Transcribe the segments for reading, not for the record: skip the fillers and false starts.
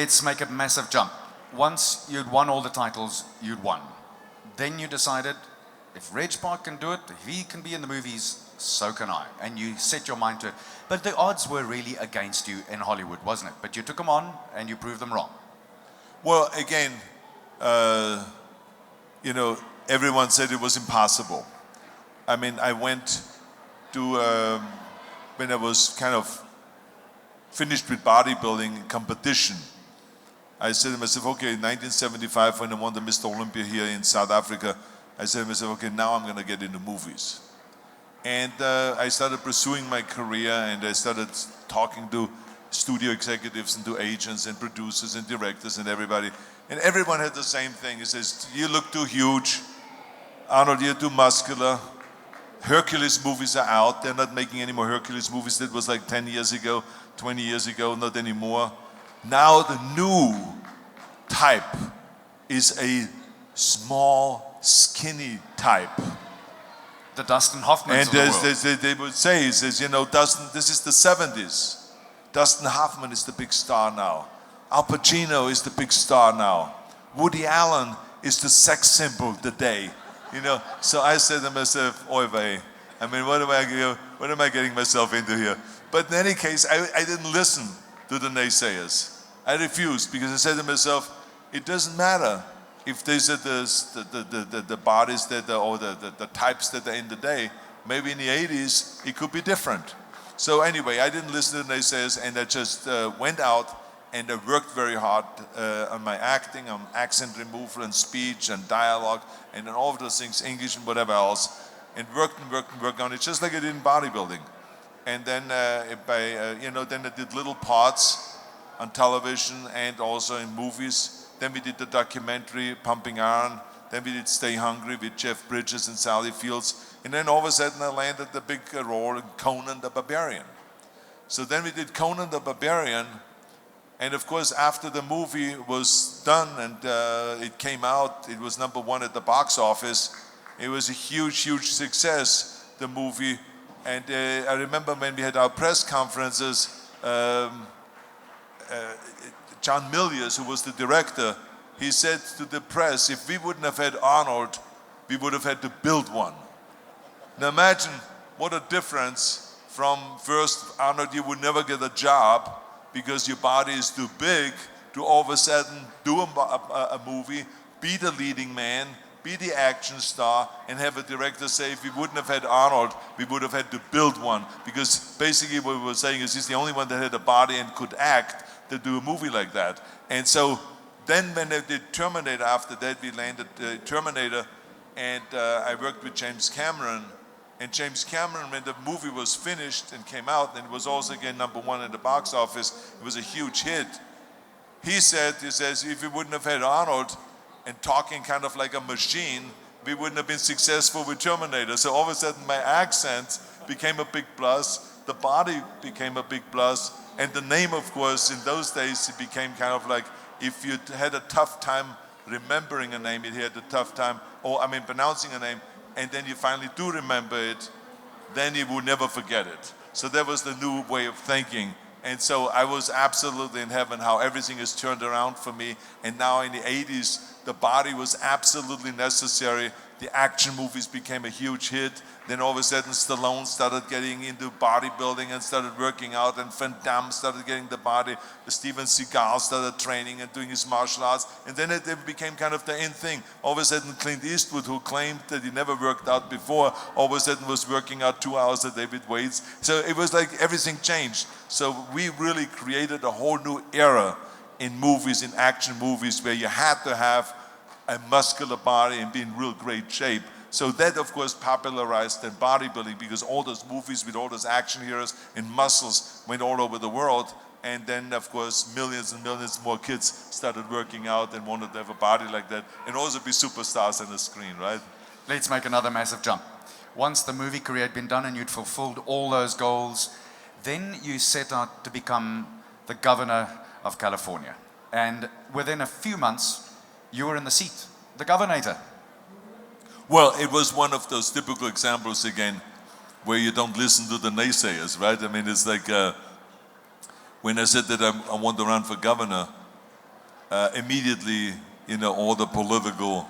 let's make a massive jump. Once you'd won all the titles, you'd won. Then you decided, if Reg Park can do it, if he can be in the movies, so can I. And you set your mind to it. But the odds were really against you in Hollywood, wasn't it? But you took them on and you proved them wrong. Well, again, everyone said it was impossible. I mean, I went to, when I was kind of finished with bodybuilding competition, I said to myself, okay, 1975 when I won the Mr. Olympia here in South Africa, I said to myself, okay, now I'm going to get into movies. And I started pursuing my career, and I started talking to studio executives and to agents and producers and directors and everybody. And everyone had the same thing. He says, you look too huge. Arnold, you're too muscular. Hercules movies are out. They're not making any more Hercules movies. That was like 10 years ago, 20 years ago, not anymore. Now the new type is a small, skinny type. The Dustin Hoffmans of the world. They would say, he says, Dustin, this is the 70s. Dustin Hoffman is the big star now. Al Pacino is the big star now. Woody Allen is the sex symbol today. So I said to myself, oy vey, I mean, what am I getting myself into here? But in any case, I didn't listen to the naysayers. I refused, because I said to myself, it doesn't matter if these are the bodies or the types that are in the day. Maybe in the 80s, it could be different. So anyway, I didn't listen to the naysayers, and I just went out and I worked very hard on my acting, on accent removal and speech and dialogue and on all of those things, English and whatever else, and worked on it, just like I did in bodybuilding. And then then I did little parts on television and also in movies. Then we did the documentary Pumping Iron. Then we did Stay Hungry with Jeff Bridges and Sally Fields. And then all of a sudden I landed the big role in Conan the Barbarian. So then we did Conan the Barbarian. And of course, after the movie was done and it came out, it was #1 at the box office. It was a huge, huge success, the movie. And I remember when we had our press conferences, John Milius, who was the director, he said to the press, if we wouldn't have had Arnold, we would have had to build one. Now imagine what a difference from first, Arnold, you would never get a job because your body is too big, to all of a sudden do a movie, be the leading man, be the action star, and have a director say, if we wouldn't have had Arnold, we would have had to build one. Because basically what we were saying is he's the only one that had a body and could act to do a movie like that. And so then when they did Terminator, after that we landed Terminator, and I worked with James Cameron. And James Cameron, when the movie was finished and came out, and it was also again #1 in the box office, it was a huge hit. He says, if we wouldn't have had Arnold and talking kind of like a machine, we wouldn't have been successful with Terminator. So all of a sudden my accent became a big plus, the body became a big plus, and the name, of course, in those days, it became kind of like, if you had a tough time remembering a name, you had a tough time, pronouncing a name, and then you finally do remember it, then you will never forget it. So that was the new way of thinking. And so I was absolutely in heaven how everything has turned around for me. And now in the 80s, the body was absolutely necessary. The action movies became a huge hit. Then all of a sudden Stallone started getting into bodybuilding and started working out, and Van Damme started getting the body. Steven Seagal started training and doing his martial arts. And then it became kind of the in thing. All of a sudden Clint Eastwood, who claimed that he never worked out before, all of a sudden was working out 2 hours a day with weights. So it was like everything changed. So we really created a whole new era in movies, in action movies, where you had to have a muscular body and be in real great shape. So that, of course, popularized then bodybuilding, because all those movies with all those action heroes and muscles went all over the world. And then, of course, millions and millions more kids started working out and wanted to have a body like that and also be superstars on the screen, right? Let's make another massive jump. Once the movie career had been done and you'd fulfilled all those goals, then you set out to become the governor of California. And within a few months, you were in the seat, the governator. Well, it was one of those typical examples again, where you don't listen to the naysayers, right? I mean, it's like when I said that I want to run for governor, immediately, all the political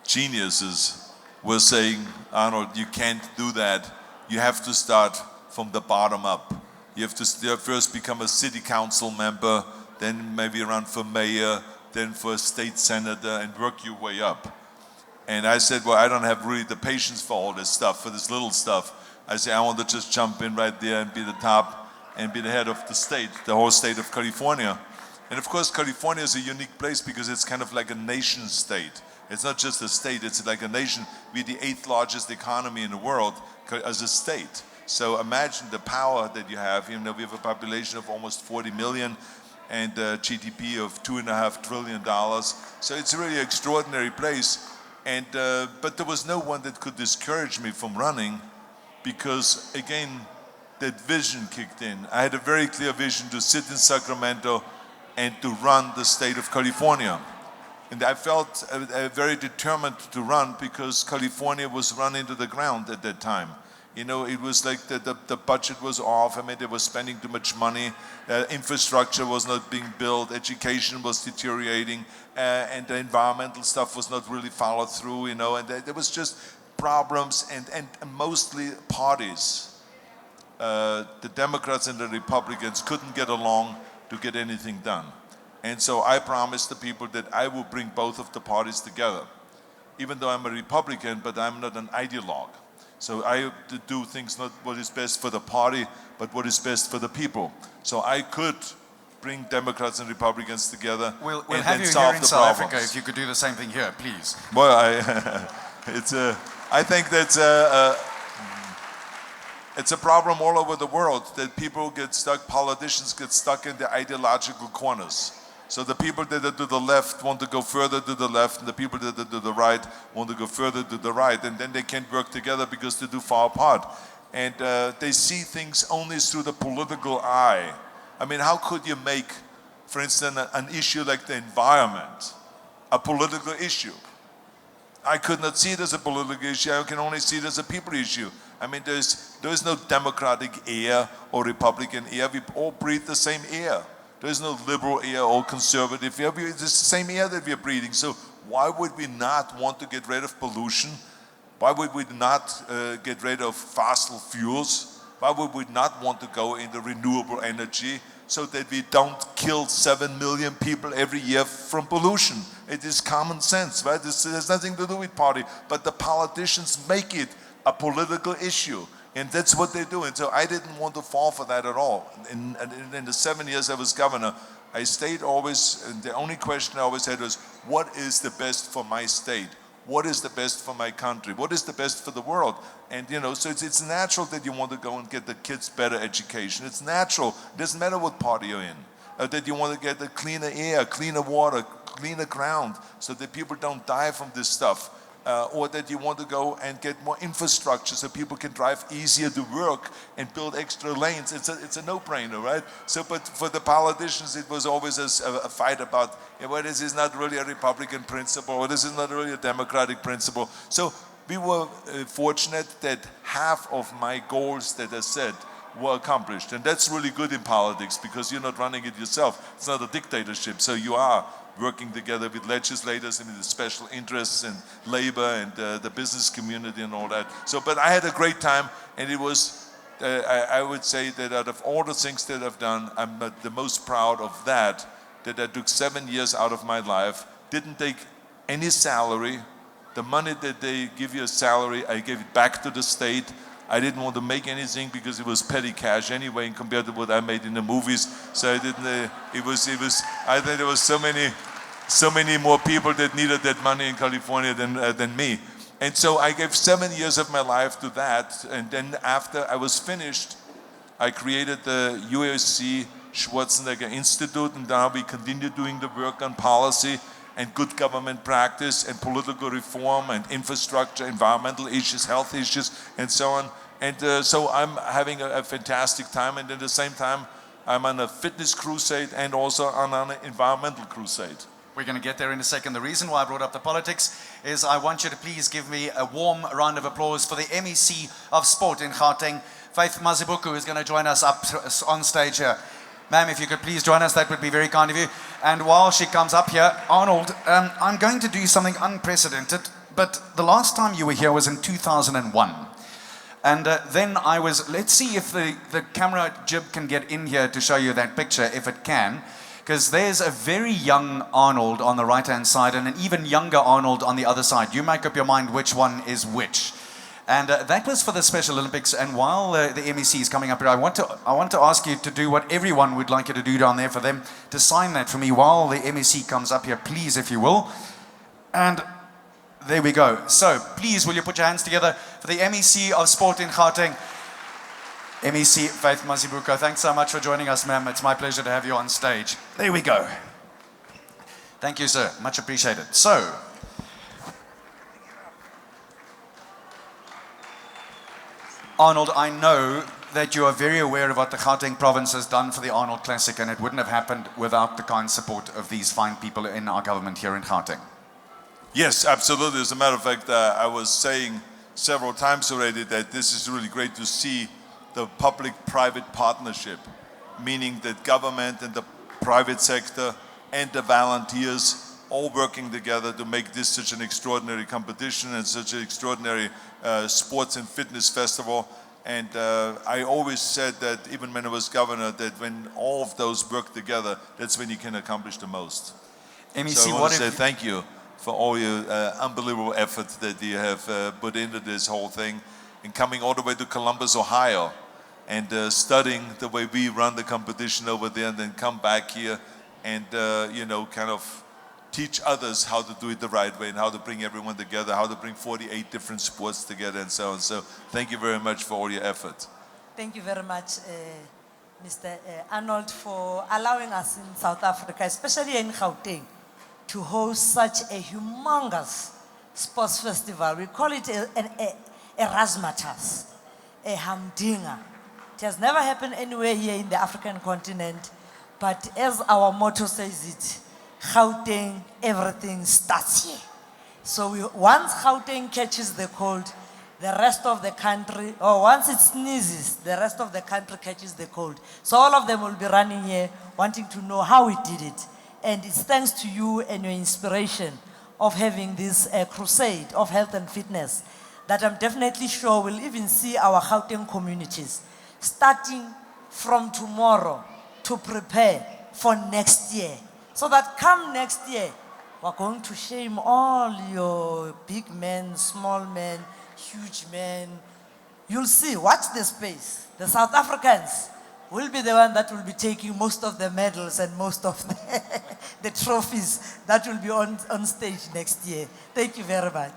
geniuses were saying, Arnold, you can't do that. You have to start from the bottom up. You have to first become a city council member, then maybe run for mayor, then for a state senator, and work your way up. And I said, well, I don't have really the patience for all this stuff, for this little stuff. I said, I want to just jump in right there and be the top and be the head of the state, the whole state of California. And of course, California is a unique place because it's kind of like a nation state. It's not just a state, it's like a nation. We're the 8th largest economy in the world as a state. So imagine the power that you have. We have a population of almost 40 million and a GDP of $2.5 trillion. So it's a really extraordinary place. And but there was no one that could discourage me from running because, again, that vision kicked in. I had a very clear vision to sit in Sacramento and to run the state of California. And I felt very determined to run because California was run into the ground at that time. It was like the budget was off. I mean, they were spending too much money. Infrastructure was not being built. Education was deteriorating. And the environmental stuff was not really followed through, and there was just problems and mostly parties. The Democrats and the Republicans couldn't get along to get anything done. And so I promised the people that I will bring both of the parties together. Even though I'm a Republican, but I'm not an ideologue. So I have to do things not what is best for the party, but what is best for the people. So I could bring Democrats and Republicans together We'll and have then you solve here in the South problems. Africa if you could do the same thing here, please. Well, I think that's it's a problem all over the world that people get stuck, politicians get stuck in their ideological corners. So the people that are to the left want to go further to the left, and the people that are to the right want to go further to the right, and then they can't work together because they're too far apart. And they see things only through the political eye. I mean, how could you make, for instance, an issue like the environment a political issue? I could not see it as a political issue. I can only see it as a people issue. I mean, there is no Democratic air or Republican air. We all breathe the same air. There is no liberal air or conservative air. It's the same air that we are breathing. So why would we not want to get rid of pollution? Why would we not get rid of fossil fuels? Why would we not want to go into renewable energy so that we don't kill 7 million people every year from pollution? It is common sense, right? This has nothing to do with party, but the politicians make it a political issue, and that's what they do. And so I didn't want to fall for that at all. In the 7 years I was governor, I stayed always, and the only question I always had was, what is the best for my state? What is the best for my country? What is the best for the world? And so it's natural that you want to go and get the kids better education. It's natural. It doesn't matter what party you're in. That you want to get a cleaner air, cleaner water, cleaner ground, so that people don't die from this stuff. Or that you want to go and get more infrastructure so people can drive easier to work and build extra lanes. It's a no-brainer, right? So, but for the politicians, it was always a fight about, well, this is not really a Republican principle, or this is not really a Democratic principle. So we were fortunate that half of my goals that I set were accomplished. And that's really good in politics because you're not running it yourself. It's not a dictatorship. So you are working together with legislators and with the special interests and labor and the business community and all that. So, but I had a great time, and it was, I would say that out of all the things that I've done, I'm the most proud of that I took 7 years out of my life, didn't take any salary. The money that they give you a salary, I gave it back to the state. I didn't want to make anything because it was petty cash anyway compared to what I made in the movies. So I didn't, I think there was so many more people that needed that money in California than me. And so I gave 7 years of my life to that. And then after I was finished, I created the USC Schwarzenegger Institute, and now we continue doing the work on policy and good government practice and political reform and infrastructure, environmental issues, health issues, and so on. And so I'm having a fantastic time, and at the same time, I'm on a fitness crusade and also on an environmental crusade. We're going to get there in a second. The reason why I brought up the politics is I want you to please give me a warm round of applause for the MEC of Sport in Gauteng, Faith Mazibuku, who's going to join us up on stage here. Ma'am, if you could please join us, that would be very kind of you. And while she comes up here, Arnold, I'm going to do something unprecedented, but the last time you were here was in 2001. And then I was, let's see if the camera jib can get in here to show you that picture, if it can. Because there's a very young Arnold on the right-hand side and an even younger Arnold on the other side. You make up your mind which one is which. And that was for the Special Olympics. And while the MEC is coming up here, I want to ask you to do what everyone would like you to do down there, for them to sign that for me while the MEC comes up here, please, if you will. And there we go. So please, will you put your hands together for the MEC of Sport in Gauteng, MEC Faith Mazibuko. Thanks so much for joining us, ma'am. It's my pleasure to have you on stage. There we go. Thank you, sir. Much appreciated. So, Arnold, I know that you are very aware of what the Gauteng province has done for the Arnold Classic, and it wouldn't have happened without the kind support of these fine people in our government here in Gauteng. Yes, absolutely. As a matter of fact, I was saying several times already that this is really great to see the public-private partnership, meaning that government and the private sector and the volunteers all working together to make this such an extraordinary competition and such an extraordinary sports and fitness festival. And I always said that, even when I was governor, that when all of those work together, that's when you can accomplish the most. MEC, so I want to say thank you for all your unbelievable effort that you have put into this whole thing, and coming all the way to Columbus, Ohio, and studying the way we run the competition over there, and then come back here and, you know, kind of teach others how to do it the right way and how to bring everyone together, how to bring 48 different sports together and so on. So thank you very much for all your effort. Thank you very much, Mr. Arnold, for allowing us in South Africa, especially in Gauteng, to host such a humongous sports festival. We call it a razzmatazz, a humdinger. It has never happened anywhere here in the African continent, but as our motto says it, Gauteng, everything starts here. So once Gauteng catches the cold, the rest of the country, or once it sneezes, the rest of the country catches the cold. So all of them will be running here, wanting to know how we did it. And it's thanks to you and your inspiration of having this crusade of health and fitness that I'm definitely sure will even see our Gauteng communities starting from tomorrow to prepare for next year. So that come next year, we're going to shame all your big men, small men, huge men. You'll see, watch the space. The South Africans will be the one that will be taking most of the medals and most of the trophies that will be on stage next year. Thank you very much.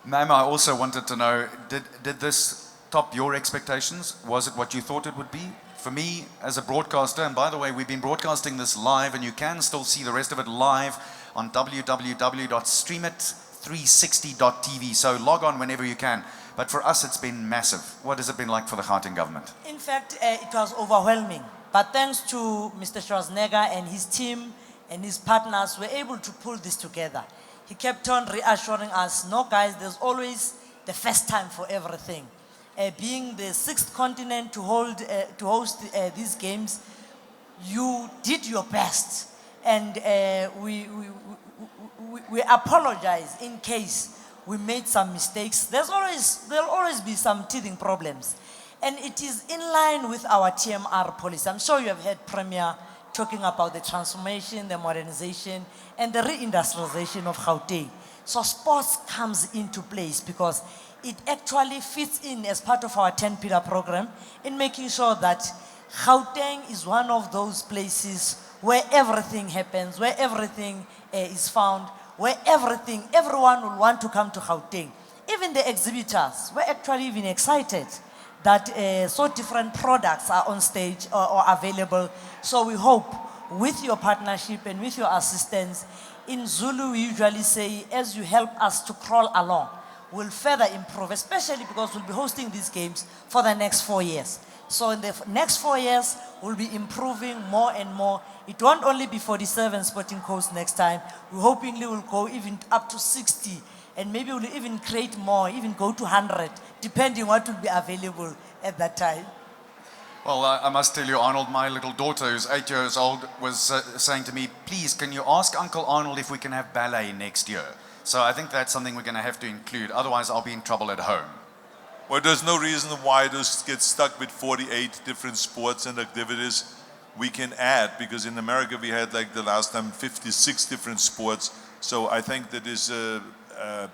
Ma'am, I also wanted to know, did this top your expectations? Was it what you thought it would be? For me, as a broadcaster, and by the way, we've been broadcasting this live, and you can still see the rest of it live on www.streamit360.tv, so log on whenever you can. But for us, it's been massive. What has it been like for the Gauteng government? In fact, it was overwhelming. But thanks to Mr. Schwarzenegger and his team and his partners, we're able to pull this together. He kept on reassuring us, no guys, there's always the first time for everything. Being the sixth continent to host these games, you did your best. And we apologize in case we made some mistakes. There'll always be some teething problems. And it is in line with our TMR policy. I'm sure you have heard Premier talking about the transformation, the modernization, and the reindustrialization of Gauteng. So sports comes into place because it actually fits in as part of our 10-pillar program in making sure that Gauteng is one of those places where everything happens, where everything is found, where everyone will want to come to Gauteng. Even the exhibitors were actually even excited that so different products are on stage or available. So we hope with your partnership and with your assistance, in Zulu we usually say, as you help us to crawl along, we'll further improve, especially because we'll be hosting these games for the next 4 years. So in the next 4 years, we'll be improving more and more. It won't only be 47 sporting codes next time. We hopingly will go even up to 60, and maybe we'll even create more, even go to 100, depending what will be available at that time. Well, I must tell you, Arnold, my little daughter, who's 8 years old, was saying to me, please, can you ask Uncle Arnold if we can have ballet next year? So I think that's something we're going to have to include. Otherwise, I'll be in trouble at home. Well, there's no reason why to get stuck with 48 different sports and activities. We can add, because in America we had, like the last time, 56 different sports. So I think that this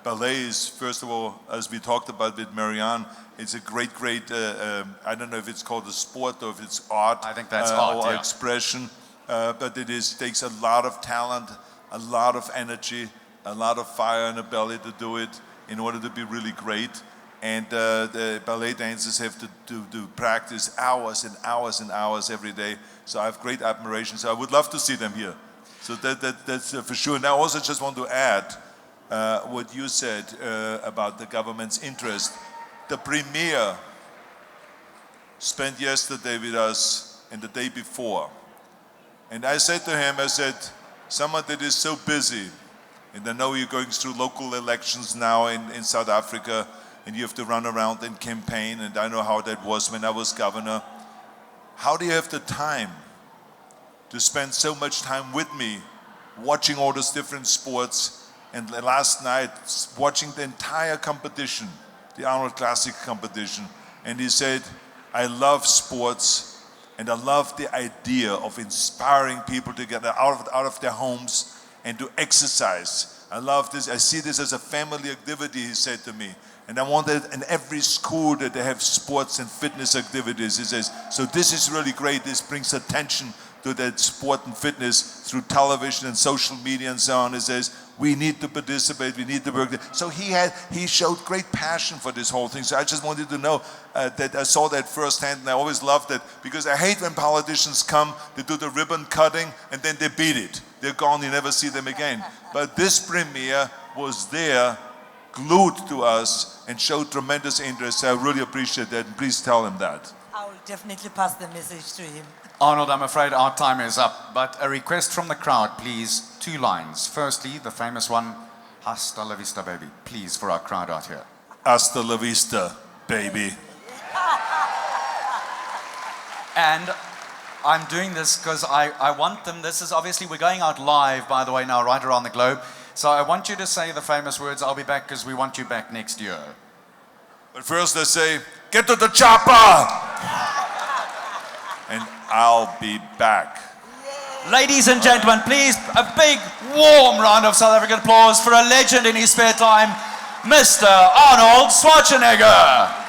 ballet is, first of all, as we talked about with Marianne, it's a great, I don't know if it's called a sport or if it's art. I think that's art, or yeah. expression. But takes a lot of talent, a lot of energy, a lot of fire in the belly to do it in order to be really great. And the ballet dancers have to practice hours and hours and hours every day. So I have great admiration. So I would love to see them here. So that's for sure. Now I also just want to add what you said about the government's interest. The premier spent yesterday with us and the day before. And I said to him, I said, someone that is so busy, and I know you're going through local elections now in South Africa, and you have to run around and campaign, and I know how that was when I was governor. How do you have the time to spend so much time with me, watching all those different sports, and last night watching the entire competition, the Arnold Classic competition? And he said, I love sports, and I love the idea of inspiring people to get out of their homes and to exercise. I love this. I see this as a family activity, he said to me. And I want that in every school that they have sports and fitness activities. He says, so this is really great. This brings attention to that sport and fitness through television and social media and so on. He says, we need to participate, we need to work there. So he showed great passion for this whole thing. So I just wanted to know that I saw that firsthand, and I always loved it, because I hate when politicians come, they do the ribbon cutting, and then they beat it. They're gone, you never see them again. But this premier was there, glued to us, and showed tremendous interest. I really appreciate that, and please tell him that. I will definitely pass the message to him. Arnold, I'm afraid our time is up, but a request from the crowd, please. 2 lines. Firstly, the famous one, hasta la vista, baby. Please, for our crowd out here. Hasta la vista, baby. And I'm doing this because I want them, this is obviously, we're going out live, by the way, now, right around the globe. So I want you to say the famous words, I'll be back, because we want you back next year. But first they say, get to the chopper! And I'll be back. Ladies and gentlemen, please, a big, warm round of South African applause for a legend in his spare time, Mr. Arnold Schwarzenegger.